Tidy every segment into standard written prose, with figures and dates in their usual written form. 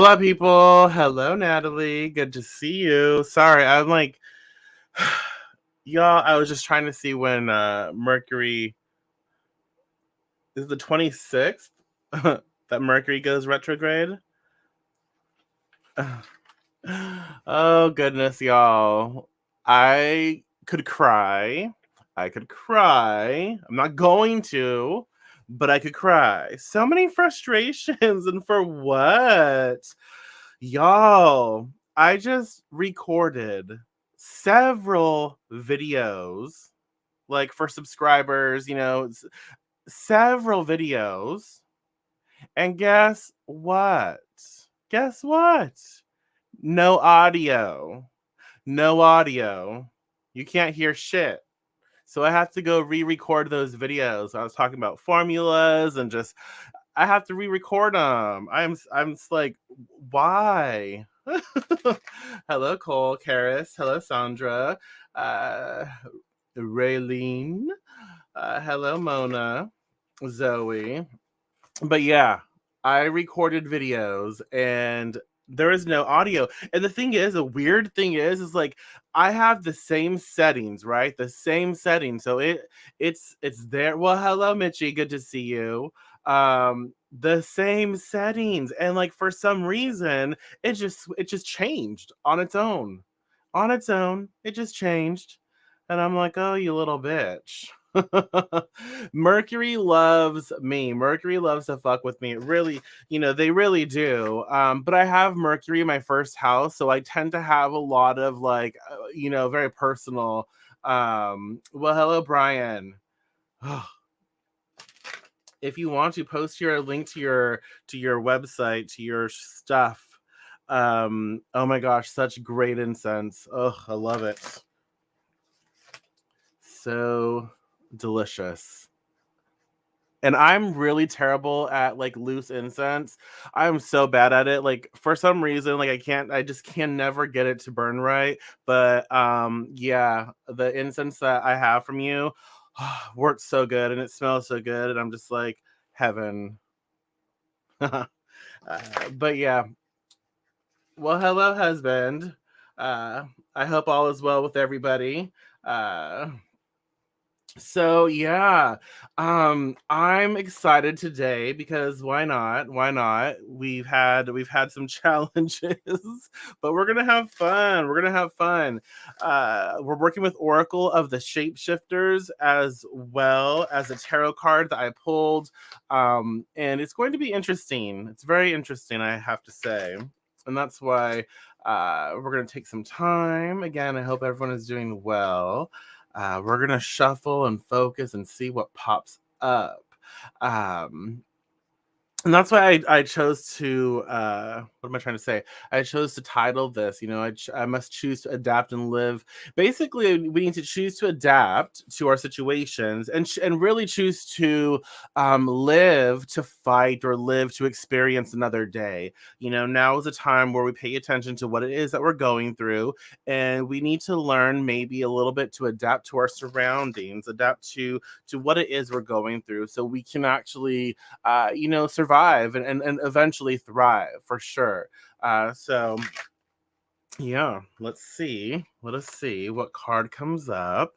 Hola, people. Hello, Natalie. Good to see you. Sorry, I'm like, y'all, I was just trying to see when Mercury is the 26th that Mercury goes retrograde. Oh, goodness, y'all. I could cry. I could cry. I'm not going to, but I could cry. So many frustrations, and for what? Y'all, I just recorded several videos, like for subscribers, several videos. And guess what? Guess what? No audio. No audio. You can't hear shit. So I have to go re-record those videos. I was talking about formulas and just I have to re-record them. I'm just like, why? Hello, Cole, Karis. Hello, Sandra. Uh, Raylene. Hello, Mona. Zoe. But yeah, I recorded videos and there is no audio. And the thing is, a weird thing is like I have the same settings, right? The same settings. So it's there. Well, hello, Mitchie. Good to see you. The same settings. And like for some reason, it just changed on its own. On its own. It just changed. And I'm like, oh, you little bitch. Mercury loves me. Mercury loves to fuck with me. It really, they really do. But I have Mercury in my first house, so I tend to have a lot of like, very personal. Well, hello, Brian. If you want to post your link to your website, to your stuff. Oh my gosh, such great incense. Oh, I love it. So delicious. And I'm really terrible at like loose incense. I'm so bad at it. Like for some reason, like I just can never get it to burn right. But yeah, the incense that I have from you works so good and it smells so good. And I'm just like heaven. But yeah. Well, hello, husband. Uh, I hope all is well with everybody. Uh, So yeah, I'm excited today because why not? Why not? We've had some challenges, but we're gonna have fun. We're gonna have fun. We're working with Oracle of the Shapeshifters as well as a tarot card that I pulled, and it's going to be interesting. It's very interesting, I have to say, and that's why we're gonna take some time. Again, I hope everyone is doing well. We're gonna shuffle and focus and see what pops up. Um, and that's why I chose to what am I trying to say? I chose to title this, I must choose to adapt and live. Basically, we need to choose to adapt to our situations and really choose to live to fight or live to experience another day. Now is a time where we pay attention to what it is that we're going through, and we need to learn maybe a little bit to adapt to our surroundings, adapt to what it is we're going through, so we can actually survive and eventually thrive for sure. So yeah, let's see. Let us see what card comes up.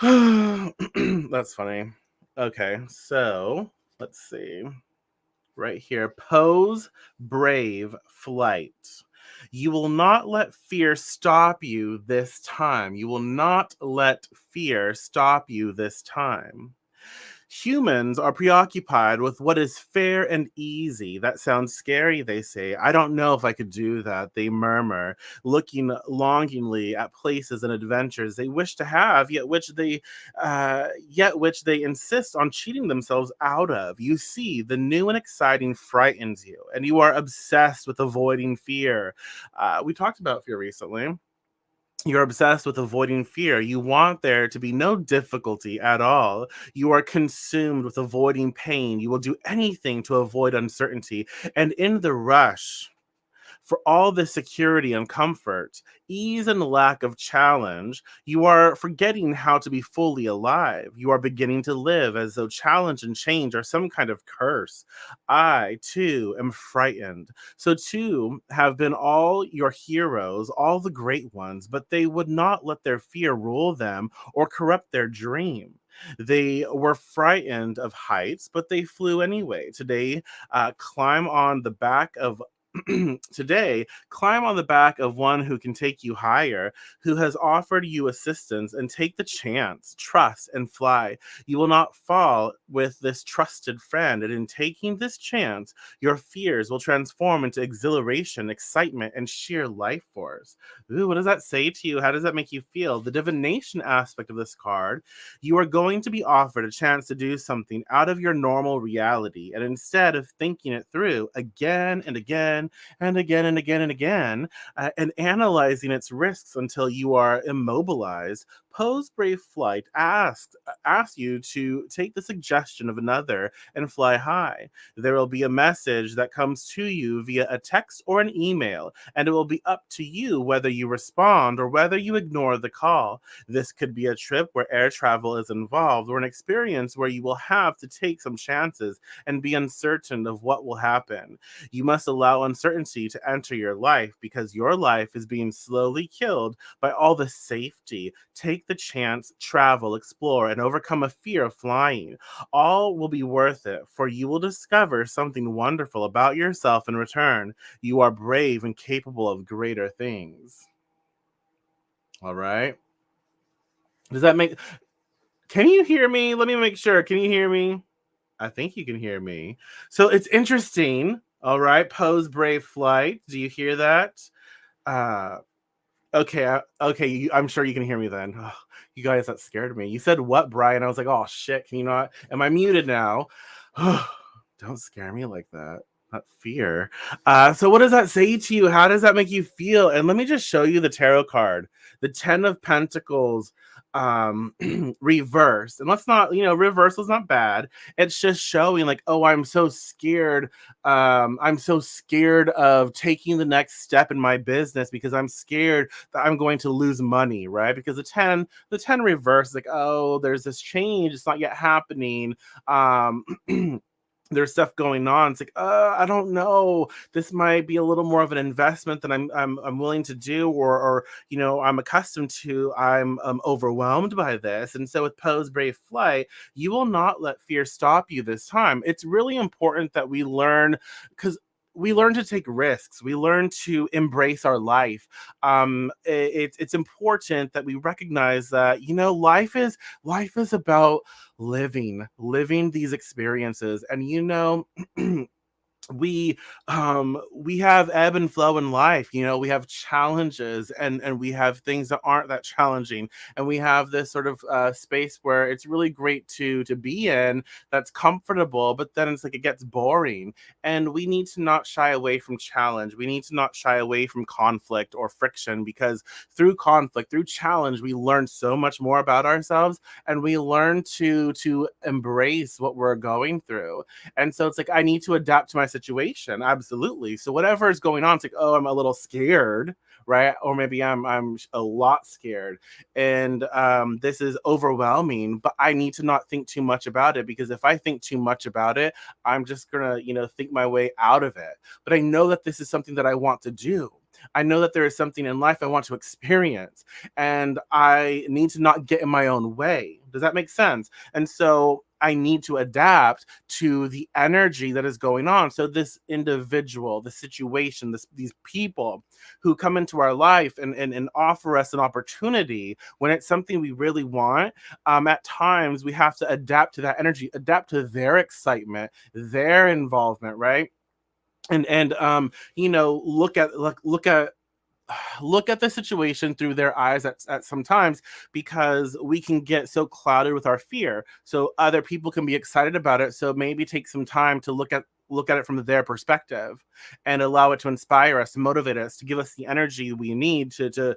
That's funny. Okay, so let's see. Right here, pose brave flight. You will not let fear stop you this time. You will not let fear stop you this time. Humans are preoccupied with what is fair and easy. That sounds scary, they say. I don't know if I could do that, they murmur, looking longingly at places and adventures they wish to have, yet which they insist on cheating themselves out of. You see, the new and exciting frightens you, and you are obsessed with avoiding fear. We talked about fear recently. You're obsessed with avoiding fear. You want there to be no difficulty at all. You are consumed with avoiding pain. You will do anything to avoid uncertainty. And in the rush For all the security and comfort, ease and lack of challenge, you are forgetting how to be fully alive. You are beginning to live as though challenge and change are some kind of curse. I, too, am frightened. So, too, have been all your heroes, all the great ones, but they would not let their fear rule them or corrupt their dream. They were frightened of heights, but they flew anyway. Climb on the back of Today, climb on the back of one who can take you higher, who has offered you assistance, and take the chance, trust, and fly. You will not fall with this trusted friend, and in taking this chance, your fears will transform into exhilaration, excitement, and sheer life force. Ooh, what does that say to you? How does that make you feel? The divination aspect of this card, you are going to be offered a chance to do something out of your normal reality, and instead of thinking it through again and again and again and again and again, and analyzing its risks until you are immobilized, Poe's Brave Flight asks you to take the suggestion of another and fly high. There will be a message that comes to you via a text or an email, and it will be up to you whether you respond or whether you ignore the call. This could be a trip where air travel is involved, or an experience where you will have to take some chances and be uncertain of what will happen. You must allow uncertainty to enter your life because your life is being slowly killed by all the safety. Take the chance, travel, explore, and overcome a fear of flying. All will be worth it, for you will discover something wonderful about yourself in return. You are brave and capable of greater things. All right. Does that make Can you hear me? Let me make sure. Can you hear me? I think you can hear me. So it's interesting. All right. Poe's Brave Flight. Do you hear that? Uh okay, okay, I'm sure you can hear me then. Oh, you guys, that scared me. You said what, Brian? I was like, oh shit, can you not? Am I muted now? Don't scare me like that. Not fear. So what does that say to you? How does that make you feel? And let me just show you the tarot card, the Ten of Pentacles, reverse. And let's not, reversal is not bad. It's just showing like, oh, I'm so scared. I'm so scared of taking the next step in my business because I'm scared that I'm going to lose money, right? Because the ten reverse is like, oh, there's this change. It's not yet happening. Um, there's stuff going on. It's like, I don't know. This might be a little more of an investment than I'm willing to do, or I'm accustomed to. I'm overwhelmed by this, and so with Poe's Brave Flight, you will not let fear stop you this time. It's really important that we learn because. We learn to take risks. We learn to embrace our life. It's important that we recognize that life is about living these experiences, and we have ebb and flow in life. We have challenges, and we have things that aren't that challenging, and we have this sort of space where it's really great to be in, that's comfortable, but then it's like it gets boring. And we need to not shy away from challenge. We need to not shy away from conflict or friction, because through conflict, through challenge, we learn so much more about ourselves, and we learn to embrace what we're going through. And so it's like I need to adapt to my situation. Absolutely. So whatever is going on, it's like, oh, I'm a little scared, right? Or maybe I'm a lot scared, and this is overwhelming. But I need to not think too much about it, because if I think too much about it, I'm just gonna think my way out of it. But I know that this is something that I want to do. I know that there is something in life I want to experience, and I need to not get in my own way. Does that make sense? And so I need to adapt to the energy that is going on. So this individual, the situation, these people who come into our life and offer us an opportunity when it's something we really want, at times we have to adapt to that energy, adapt to their excitement, their involvement, right? And look at the situation through their eyes at sometimes, because we can get so clouded with our fear. So other people can be excited about it. So maybe take some time to look at it from their perspective, and allow it to inspire us, to motivate us, to give us the energy we need to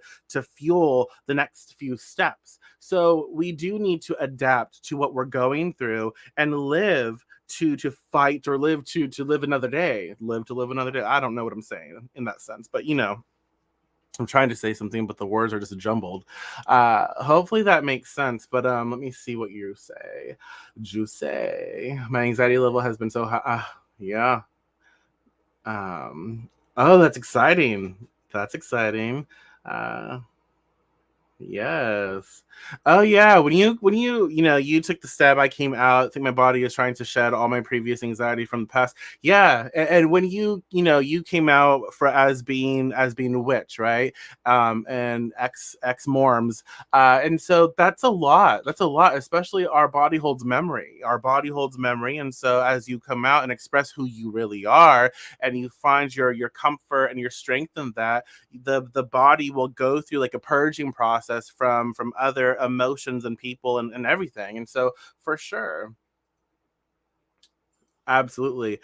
fuel the next few steps. So we do need to adapt to what we're going through and live to fight or live to live another day, live to live another day. I don't know what I'm saying in that sense, but I'm trying to say something, but the words are just jumbled. Hopefully that makes sense. But let me see what you say. You say my anxiety level has been so high. Yeah. Oh, that's exciting. That's exciting. Uh, Yes. Oh yeah. When you took the step, I came out. I think my body is trying to shed all my previous anxiety from the past. Yeah. And when you came out for as being a witch, right? And ex morms. And so that's a lot. That's a lot, especially our body holds memory. Our body holds memory. And so as you come out and express who you really are and you find your comfort and your strength in that, the body will go through like a purging process from other emotions and people and everything. And so for sure, absolutely.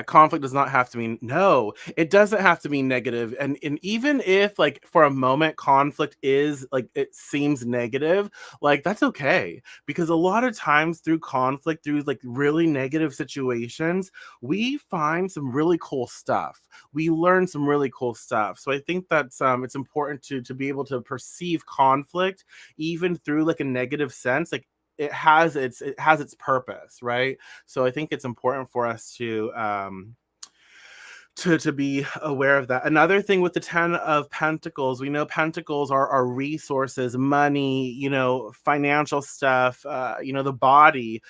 Conflict does not have to mean no. It doesn't have to be negative. And even if like for a moment conflict is like it seems negative, like that's okay because a lot of times through conflict, through like really negative situations, we find some really cool stuff. We learn some really cool stuff. So I think that's it's important to be able to perceive conflict even through like a negative sense. Like it has its purpose, right? So I think it's important for us to be aware of that. Another thing with the 10 of Pentacles, we know Pentacles are resources, money, financial stuff, the body.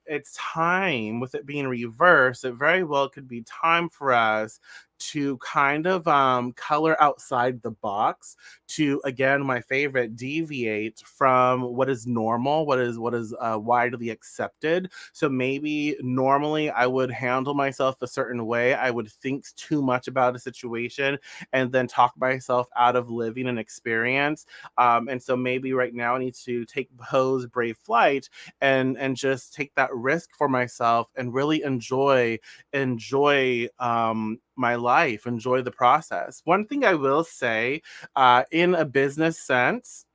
It's time with it being reversed. It very well could be time for us to kind of color outside the box to, again, my favorite, deviate from what is normal, what is widely accepted. So maybe normally I would handle myself a certain way. I would think too much about a situation and then talk myself out of living an experience. And so maybe right now I need to take pose brave flight and just take that risk for myself and really enjoy my life, enjoy the process. One thing I will say, in a business sense,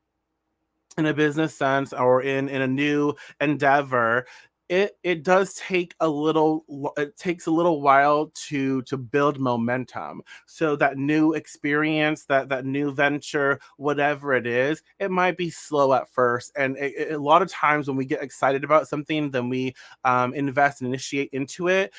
or in a new endeavor, it does take it takes a little while to build momentum. So that new experience, that new venture, whatever it is, it might be slow at first. And a lot of times when we get excited about something, then we invest and initiate into it.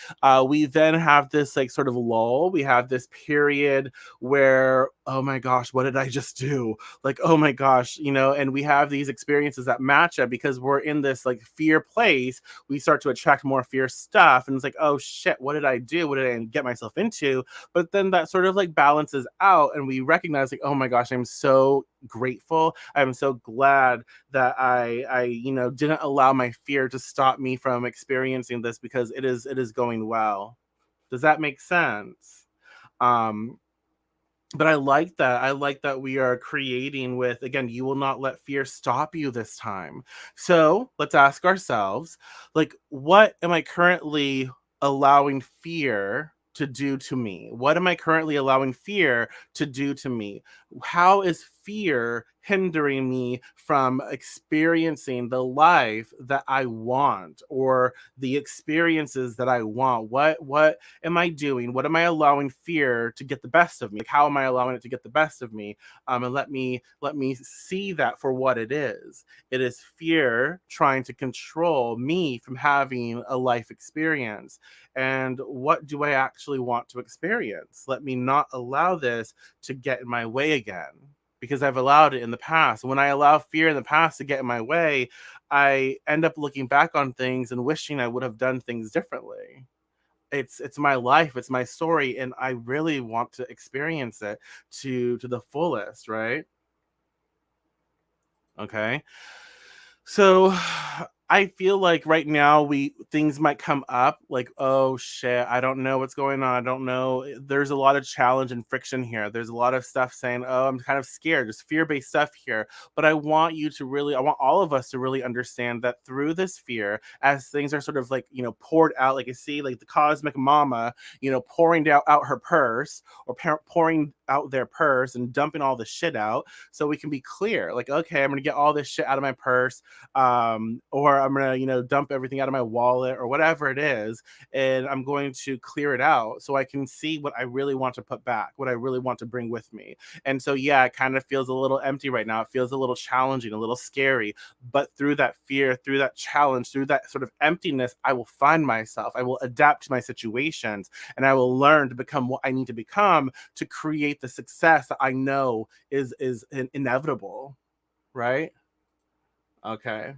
We then have this like sort of lull. We have this period where, oh my gosh, what did I just do? Like, oh my gosh, and we have these experiences that match up because we're in this like fear place. We start to attract more fear stuff, and it's like, oh shit, what did I do? What did I get myself into? But then that sort of like balances out, and we recognize like, oh my gosh, I'm so grateful. I'm so glad that I didn't allow my fear to stop me from experiencing this because it is going well. Does that make sense? um but I like that. I like that we are creating with, again, you will not let fear stop you this time. So let's ask ourselves, like, what am I currently allowing fear to do to me? What am I currently allowing fear to do to me? How is fear hindering me from experiencing the life that I want or the experiences that I want? What am I doing? What am I allowing fear to get the best of me? Like, how am I allowing it to get the best of me? And let me see that for what it is. It is fear trying to control me from having a life experience. And what do I actually want to experience? Let me not allow this to get in my way again. Because I've allowed it in the past. When I allow fear in the past to get in my way, I end up looking back on things and wishing I would have done things differently. It's my life, it's my story, and I really want to experience it to the fullest, right? Okay. So I feel like right now we things might come up like, oh shit, I don't know what's going on. I don't know. There's a lot of challenge and friction here. There's a lot of stuff saying, oh, I'm kind of scared. There's fear-based stuff here. But I want all of us to really understand that through this fear, as things are sort of like, poured out, like I see like the cosmic mama, pouring out her purse or pouring out their purse and dumping all the shit out, so we can be clear. Like, okay, I'm gonna get all this shit out of my purse, or I'm gonna, dump everything out of my wallet or whatever it is, and I'm going to clear it out so I can see what I really want to put back, what I really want to bring with me. And so, yeah, it kind of feels a little empty right now. It feels a little challenging, a little scary. But through that fear, through that challenge, through that sort of emptiness, I will find myself. I will adapt to my situations, and I will learn to become what I need to become to create the success that I know is inevitable. Right? Okay.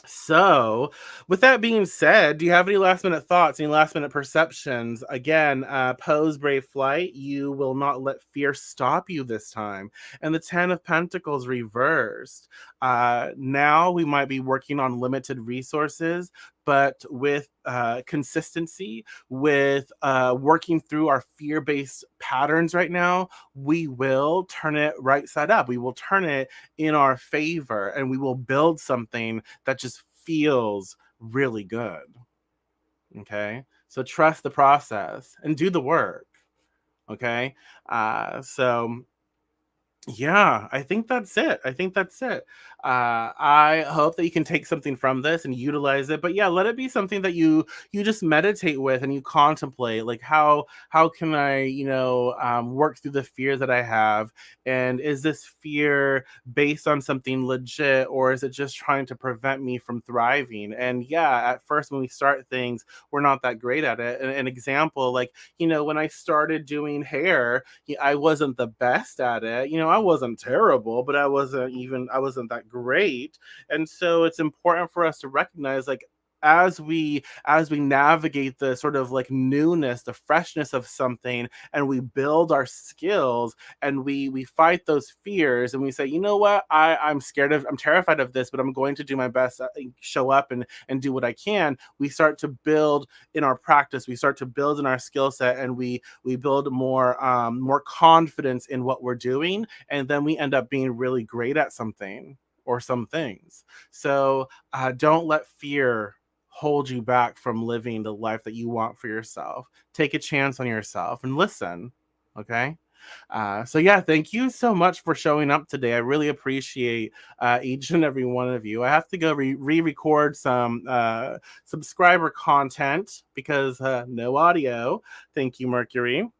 So, with that being said, do you have any last minute thoughts, any last minute perceptions? Again, pose brave flight. You will not let fear stop you this time. And the 10 of Pentacles reversed. Now we might be working on limited resources, but with consistency, with working through our fear based patterns right now, we will turn it right side up. We will turn it in our favor, and we will build something that just feels really good. Okay. So trust the process and do the work. Okay. So yeah, I think that's it. I think that's it. I hope that you can take something from this and utilize it. But yeah, let it be something that you just meditate with and you contemplate, like how can I work through the fear that I have, and is this fear based on something legit, or is it just trying to prevent me from thriving? And yeah, at first when we start things, we're not that great at it. An example, like when I started doing hair, I wasn't the best at it. I wasn't terrible, but I wasn't that great. And so it's important for us to recognize, like, as we navigate the sort of like newness, the freshness of something, and we build our skills, and we fight those fears, and we say, you know what, I'm terrified of this, but I'm going to do my best, show up and do what I can. We start to build in our practice, we start to build in our skill set, and we build more confidence in what we're doing, and then we end up being really great at something or some things. So don't let fear hold you back from living the life that you want for yourself. Take a chance on yourself and listen. Okay. So yeah, thank you so much for showing up today. I really appreciate each and every one of you. I have to go re-record some subscriber content because no audio. Thank you, Mercury.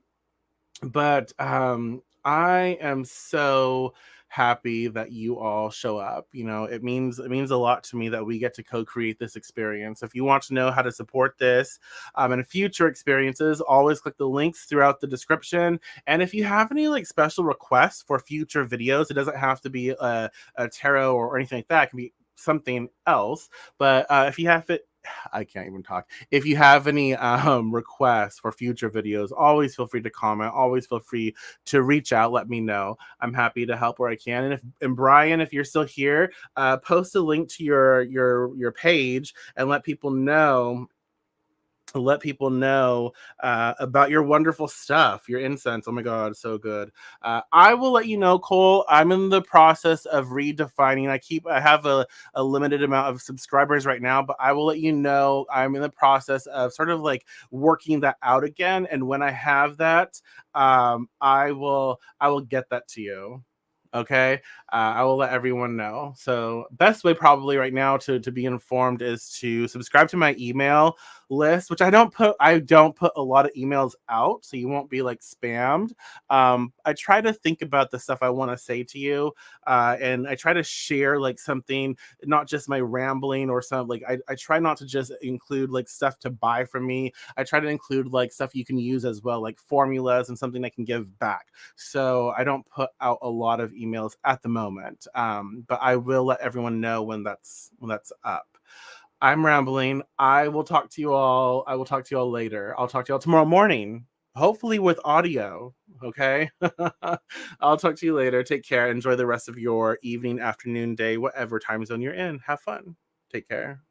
But I am so happy that you all show up. It means a lot to me that we get to co-create this experience. If you want to know how to support this and future experiences, always click the links throughout the description. And if you have any like special requests for future videos, it doesn't have to be a tarot or anything like that. It can be something else. But if you have it, I can't even talk. If you have any requests for future videos, always feel free to comment. Always feel free to reach out. Let me know. I'm happy to help where I can. And Brian, if you're still here, post a link to your page and let people know about your wonderful stuff, your incense. Oh my God, so good. I will let you know, Cole. I'm in the process of redefining. I have a limited amount of subscribers right now, but I will let you know. I'm in the process of sort of like working that out again. And when I have that, I will get that to you. Okay. I will let everyone know. So best way probably right now to be informed is to subscribe to my email list, which I don't put a lot of emails out, so you won't be like spammed. I try to think about the stuff I want to say to you, and I try to share like something, not just my rambling or some like I try not to just include like stuff to buy from me. I try to include like stuff you can use as well, like formulas and something I can give back. So I don't put out a lot of emails at the moment, but I will let everyone know when that's up. I'm rambling. I will talk to you all later. I'll talk to you all tomorrow morning, hopefully with audio. Okay. I'll talk to you later. Take care. Enjoy the rest of your evening, afternoon, day, whatever time zone you're in. Have fun. Take care.